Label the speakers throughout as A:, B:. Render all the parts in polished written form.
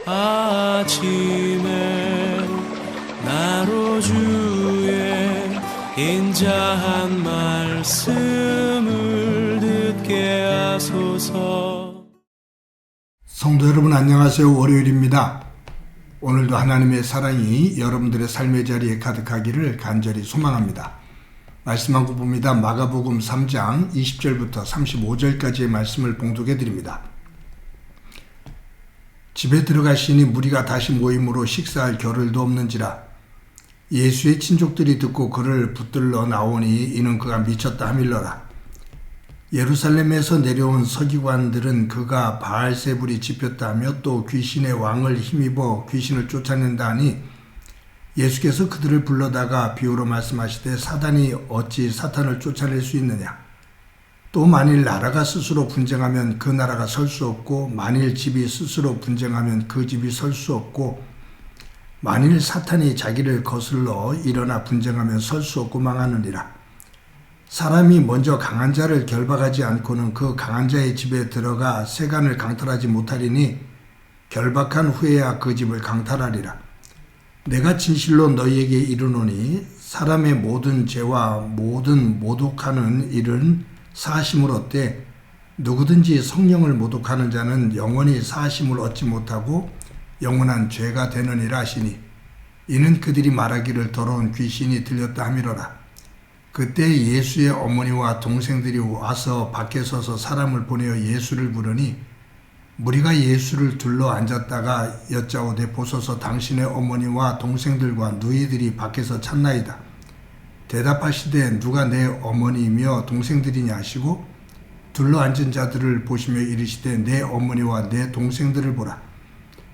A: 아침에 나로 주의 인자한 말씀을 듣게 하소서.
B: 성도 여러분 안녕하세요. 월요일입니다. 오늘도 하나님의 사랑이 여러분들의 삶의 자리에 가득하기를 간절히 소망합니다. 말씀 한 구 봅니다. 마가복음 3장 20절부터 35절까지의 말씀을 봉독해 드립니다. 집에 들어가시니 무리가 다시 모임으로 식사할 겨를도 없는지라. 예수의 친족들이 듣고 그를 붙들러 나오니 이는 그가 미쳤다 하밀러라. 예루살렘에서 내려온 서기관들은 그가 바알세불이 집혔다 하며 또 귀신의 왕을 힘입어 귀신을 쫓아낸다 하니 예수께서 그들을 불러다가 비유로 말씀하시되 사단이 어찌 사탄을 쫓아낼 수 있느냐. 또 만일 나라가 스스로 분쟁하면 그 나라가 설 수 없고 만일 집이 스스로 분쟁하면 그 집이 설 수 없고 만일 사탄이 자기를 거슬러 일어나 분쟁하면 설 수 없고 망하느니라. 사람이 먼저 강한 자를 결박하지 않고는 그 강한 자의 집에 들어가 세간을 강탈하지 못하리니 결박한 후에야 그 집을 강탈하리라. 내가 진실로 너희에게 이르노니 사람의 모든 죄와 모든 모독하는 일은 사하심을 얻되 누구든지 성령을 모독하는 자는 영원히 사하심을 얻지 못하고 영원한 죄가 되느니라 하시니 이는 그들이 말하기를 더러운 귀신이 들렸다 하미러라. 그때 예수의 어머니와 동생들이 와서 밖에 서서 사람을 보내어 예수를 부르니 무리가 예수를 둘러 앉았다가 여짜오되 보소서 당신의 어머니와 동생들과 누이들이 밖에서 찾나이다. 대답하시되 누가 내 어머니이며 동생들이냐 하시고 둘러 앉은 자들을 보시며 이르시되 내 어머니와 내 동생들을 보라.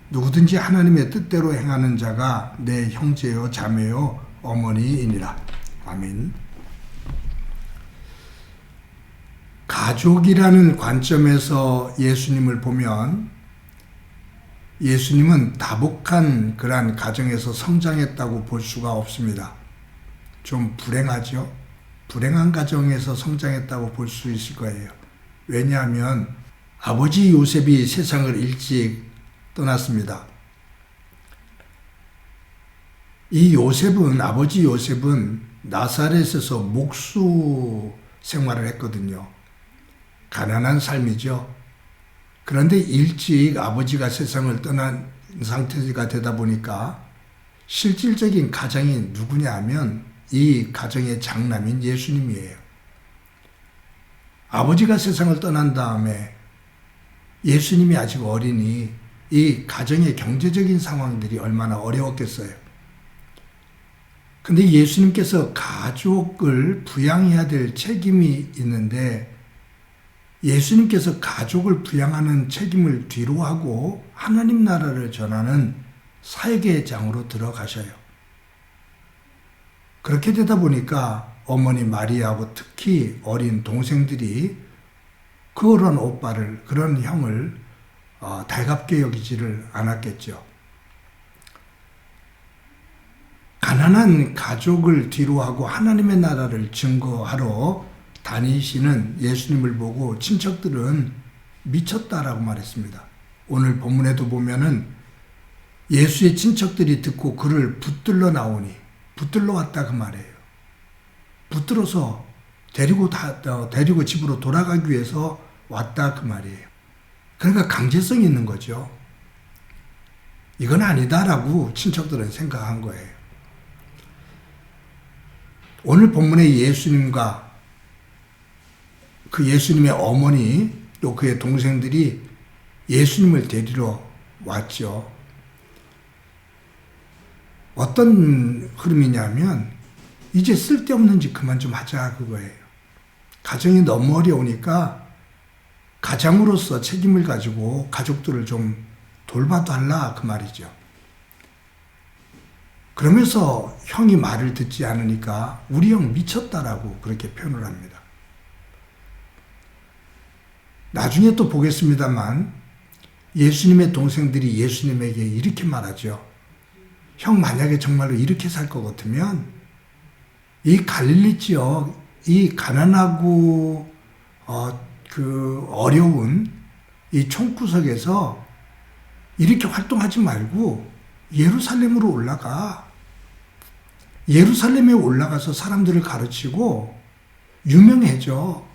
B: 누구든지 하나님의 뜻대로 행하는 자가 내 형제요 자매요 어머니이니라. 아멘. 가족이라는 관점에서 예수님을 보면 예수님은 다복한 그러한 가정에서 성장했다고 볼 수가 없습니다. 좀 불행하죠? 불행한 가정에서 성장했다고 볼 수 있을 거예요. 왜냐하면 아버지 요셉이 세상을 일찍 떠났습니다. 아버지 요셉은 나사렛에서 목수 생활을 했거든요. 가난한 삶이죠. 그런데 일찍 아버지가 세상을 떠난 상태가 되다 보니까 실질적인 가장이 누구냐 하면 이 가정의 장남인 예수님이에요. 아버지가 세상을 떠난 다음에 예수님이 아직 어리니 이 가정의 경제적인 상황들이 얼마나 어려웠겠어요. 근데 예수님께서 가족을 부양해야 될 책임이 있는데 예수님께서 가족을 부양하는 책임을 뒤로 하고 하나님 나라를 전하는 사역의 장으로 들어가셔요. 그렇게 되다 보니까 어머니 마리아하고 특히 어린 동생들이 그런 오빠를, 그런 형을 달갑게 여기지를 않았겠죠. 가난한 가족을 뒤로 하고 하나님의 나라를 증거하러 다니시는 예수님을 보고 친척들은 미쳤다라고 말했습니다. 오늘 본문에도 보면은 예수의 친척들이 듣고 그를 붙들러 나오니 붙들러 왔다 그 말이에요. 붙들어서 데리고 집으로 돌아가기 위해서 왔다 그 말이에요. 그러니까 강제성이 있는 거죠. 이건 아니다라고 친척들은 생각한 거예요. 오늘 본문의 예수님과 그 예수님의 어머니 또 그의 동생들이 예수님을 데리러 왔죠. 어떤 흐름이냐면 이제 쓸데없는 짓 그만 좀 하자 그거예요. 가정이 너무 어려우니까 가장으로서 책임을 가지고 가족들을 좀 돌봐달라 그 말이죠. 그러면서 형이 말을 듣지 않으니까 우리 형 미쳤다라고 그렇게 표현을 합니다. 나중에 또 보겠습니다만 예수님의 동생들이 예수님에게 이렇게 말하죠. 형 만약에 정말로 이렇게 살 것 같으면 이 갈릴리 지역, 이 가난하고 그 어려운 이 총구석에서 이렇게 활동하지 말고 예루살렘으로 올라가. 예루살렘에 올라가서 사람들을 가르치고 유명해져.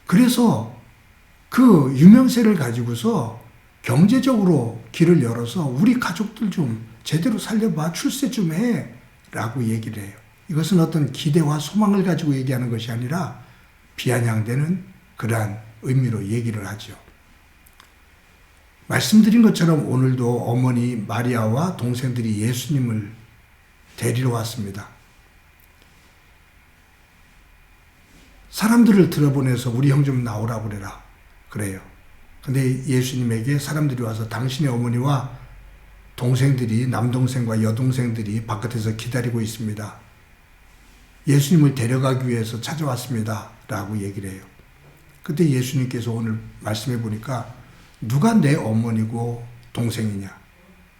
B: 그래서 그 유명세를 가지고서 경제적으로 길을 열어서 우리 가족들 좀 제대로 살려봐. 출세 좀 해. 라고 얘기를 해요. 이것은 어떤 기대와 소망을 가지고 얘기하는 것이 아니라 비아냥대는 그러한 의미로 얘기를 하죠. 말씀드린 것처럼 오늘도 어머니 마리아와 동생들이 예수님을 데리러 왔습니다. 사람들을 들어보내서 우리 형 좀 나오라 그래라. 그래요. 근데 예수님에게 사람들이 와서 당신의 어머니와 동생들이, 남동생과 여동생들이 바깥에서 기다리고 있습니다. 예수님을 데려가기 위해서 찾아왔습니다. 라고 얘기를 해요. 그때 예수님께서 오늘 말씀해 보니까 누가 내 어머니고 동생이냐?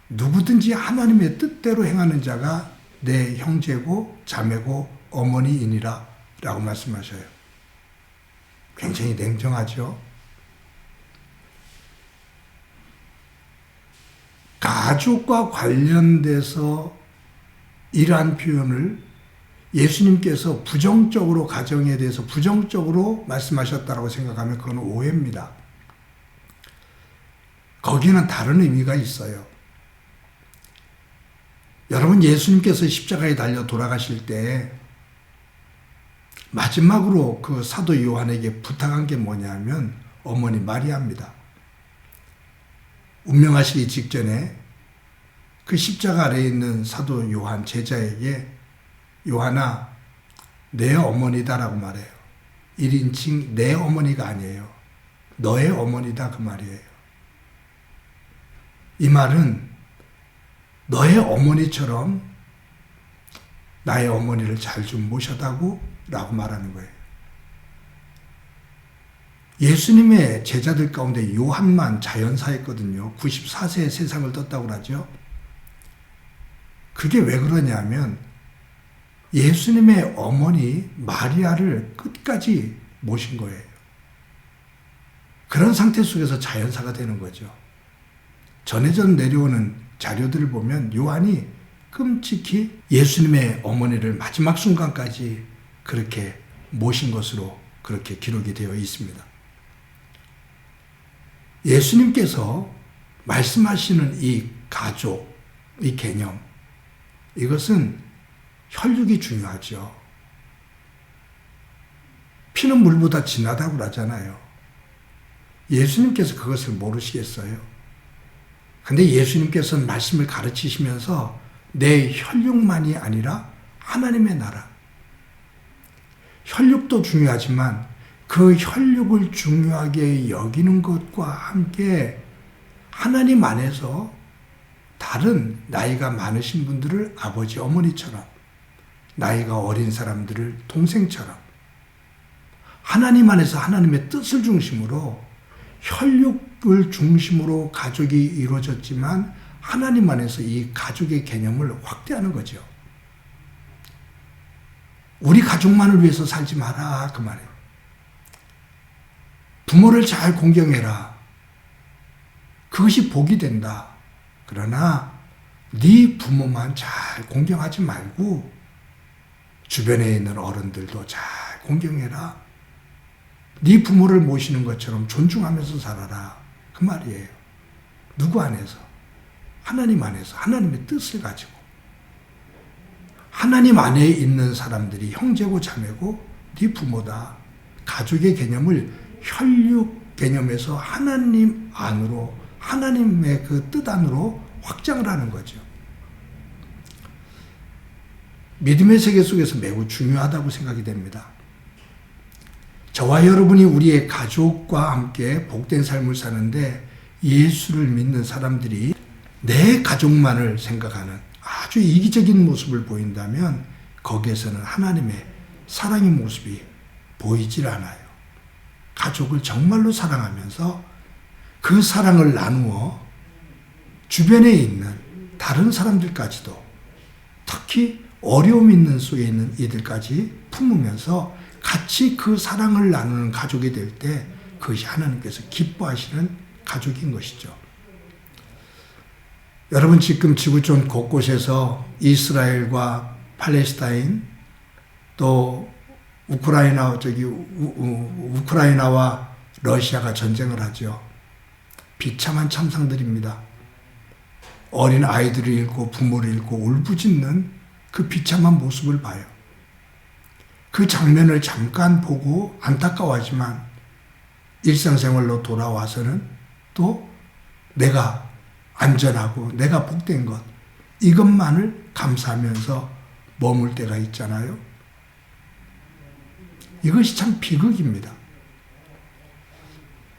B: 누구든지 하나님의 뜻대로 행하는 자가 내 형제고 자매고 어머니이니라 라고 말씀하셔요. 굉장히 냉정하죠. 가족과 관련돼서 이러한 표현을 예수님께서 부정적으로 가정에 대해서 부정적으로 말씀하셨다고 생각하면 그건 오해입니다. 거기에는 다른 의미가 있어요. 여러분, 예수님께서 십자가에 달려 돌아가실 때 마지막으로 그 사도 요한에게 부탁한 게 뭐냐면 어머니 마리아입니다. 운명하시기 직전에 그 십자가 아래에 있는 사도 요한 제자에게 요한아, 내 어머니다라고 말해요. 1인칭 내 어머니가 아니에요. 너의 어머니다 그 말이에요. 이 말은 너의 어머니처럼 나의 어머니를 잘 좀 모셔다고 라고 말하는 거예요. 예수님의 제자들 가운데 요한만 자연사였거든요. 94세에 세상을 떴다고 하죠. 그게 왜 그러냐면 예수님의 어머니 마리아를 끝까지 모신 거예요. 그런 상태 속에서 자연사가 되는 거죠. 전해져 내려오는 자료들을 보면 요한이 끔찍히 예수님의 어머니를 마지막 순간까지 그렇게 모신 것으로 그렇게 기록이 되어 있습니다. 예수님께서 말씀하시는 이 가족, 이 개념, 이것은 혈육이 중요하죠. 피는 물보다 진하다고 그러잖아요. 예수님께서 그것을 모르시겠어요? 근데 예수님께서는 말씀을 가르치시면서 내 혈육만이 아니라 하나님의 나라. 혈육도 중요하지만 그 혈육을 중요하게 여기는 것과 함께 하나님 안에서 다른 나이가 많으신 분들을 아버지, 어머니처럼, 나이가 어린 사람들을 동생처럼 하나님 안에서 하나님의 뜻을 중심으로 혈육을 중심으로 가족이 이루어졌지만 하나님 안에서 이 가족의 개념을 확대하는 거죠. 우리 가족만을 위해서 살지 마라 그 말이에요. 부모를 잘 공경해라. 그것이 복이 된다. 그러나 네 부모만 잘 공경하지 말고 주변에 있는 어른들도 잘 공경해라. 네 부모를 모시는 것처럼 존중하면서 살아라. 그 말이에요. 누구 안에서? 하나님 안에서 하나님의 뜻을 가지고 하나님 안에 있는 사람들이 형제고 자매고 네 부모다. 가족의 개념을 혈육 개념에서 하나님 안으로 하나님의 그 뜻 안으로 확장을 하는 거죠. 믿음의 세계 속에서 매우 중요하다고 생각이 됩니다. 저와 여러분이 우리의 가족과 함께 복된 삶을 사는데 예수를 믿는 사람들이 내 가족만을 생각하는 아주 이기적인 모습을 보인다면 거기에서는 하나님의 사랑의 모습이 보이질 않아요. 가족을 정말로 사랑하면서 그 사랑을 나누어 주변에 있는 다른 사람들까지도 특히 어려움 있는 속에 있는 이들까지 품으면서 같이 그 사랑을 나누는 가족이 될 때 그것이 하나님께서 기뻐하시는 가족인 것이죠. 여러분 지금 지구촌 곳곳에서 이스라엘과 팔레스타인 또 우크라이나와 러시아가 전쟁을 하죠. 비참한 참상들입니다. 어린 아이들을 잃고 부모를 잃고 울부짖는 그 비참한 모습을 봐요. 그 장면을 잠깐 보고 안타까워하지만 일상생활로 돌아와서는 또 내가 안전하고 내가 복된 것, 이것만을 감사하면서 머물 때가 있잖아요. 이것이 참 비극입니다.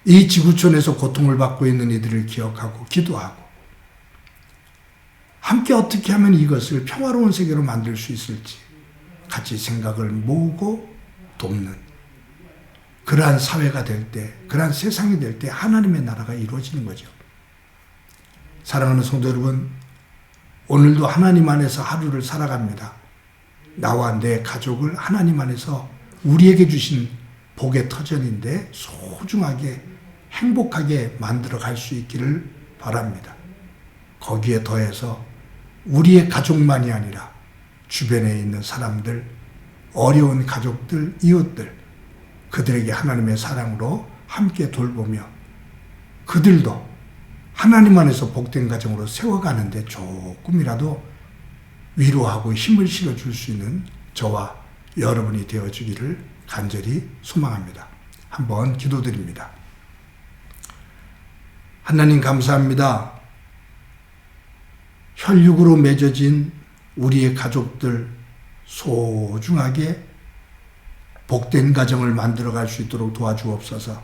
B: 이 지구촌에서 고통을 받고 있는 이들을 기억하고 기도하고 함께 어떻게 하면 이것을 평화로운 세계로 만들 수 있을지 같이 생각을 모으고 돕는 그러한 사회가 될 때, 그러한 세상이 될 때 하나님의 나라가 이루어지는 거죠. 사랑하는 성도 여러분, 오늘도 하나님 안에서 하루를 살아갑니다. 나와 내 가족을 하나님 안에서 우리에게 주신 복의 터전인데 소중하게 행복하게 만들어 갈 수 있기를 바랍니다. 거기에 더해서 우리의 가족만이 아니라 주변에 있는 사람들, 어려운 가족들, 이웃들, 그들에게 하나님의 사랑으로 함께 돌보며 그들도 하나님 안에서 복된 가정으로 세워가는데 조금이라도 위로하고 힘을 실어줄 수 있는 저와 여러분이 되어주기를 간절히 소망합니다. 한번 기도드립니다. 하나님 감사합니다. 혈육으로 맺어진 우리의 가족들 소중하게 복된 가정을 만들어갈 수 있도록 도와주옵소서.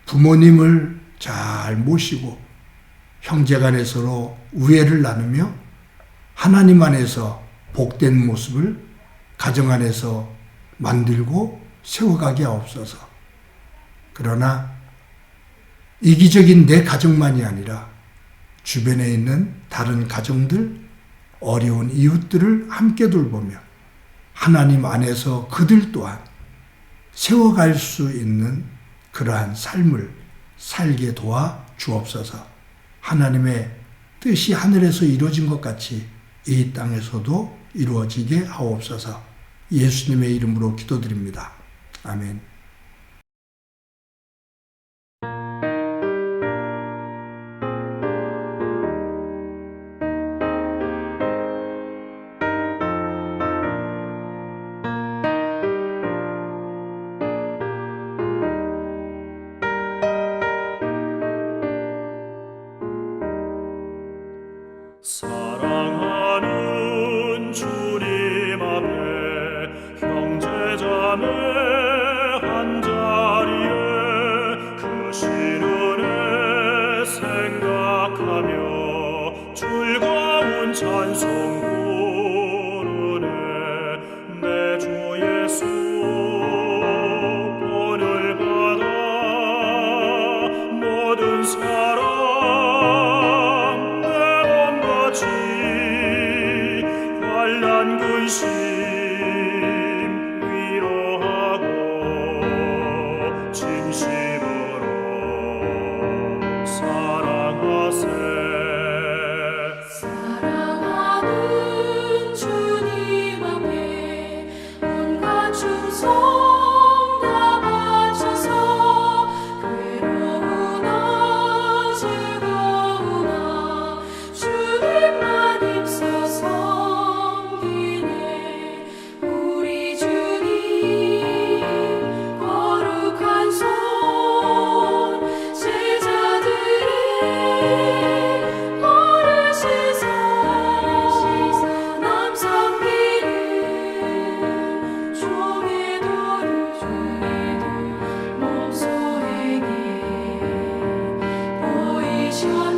B: 부모님을 잘 모시고 형제간에 서로 우애를 나누며 하나님 안에서 복된 모습을 가정 안에서 만들고 세워가게 하옵소서. 그러나 이기적인 내 가정만이 아니라 주변에 있는 다른 가정들, 어려운 이웃들을 함께 돌보며 하나님 안에서 그들 또한 세워갈 수 있는 그러한 삶을 살게 도와 주옵소서. 하나님의 뜻이 하늘에서 이루어진 것 같이 이 땅에서도 이루어지게 하옵소서. 예수님의 이름으로 기도드립니다. 아멘.
A: 사랑하는 주님 앞에 형제자매 한자리에 그 신은혜 생각하며 즐거운 찬송 부르네. 내 주 예수 본을 받아 모든 사람 환난 근심 위로하고 진심으로 사랑하세.
C: 사랑하는 주님 앞에 온갖 충성 다 바쳐서 괴로우나 즐거우나 주님만 입소서. 우리 주님 거룩한 손 제자들의 어르시사 남 섬기는 종의 도를 몸소에게 보이셨네.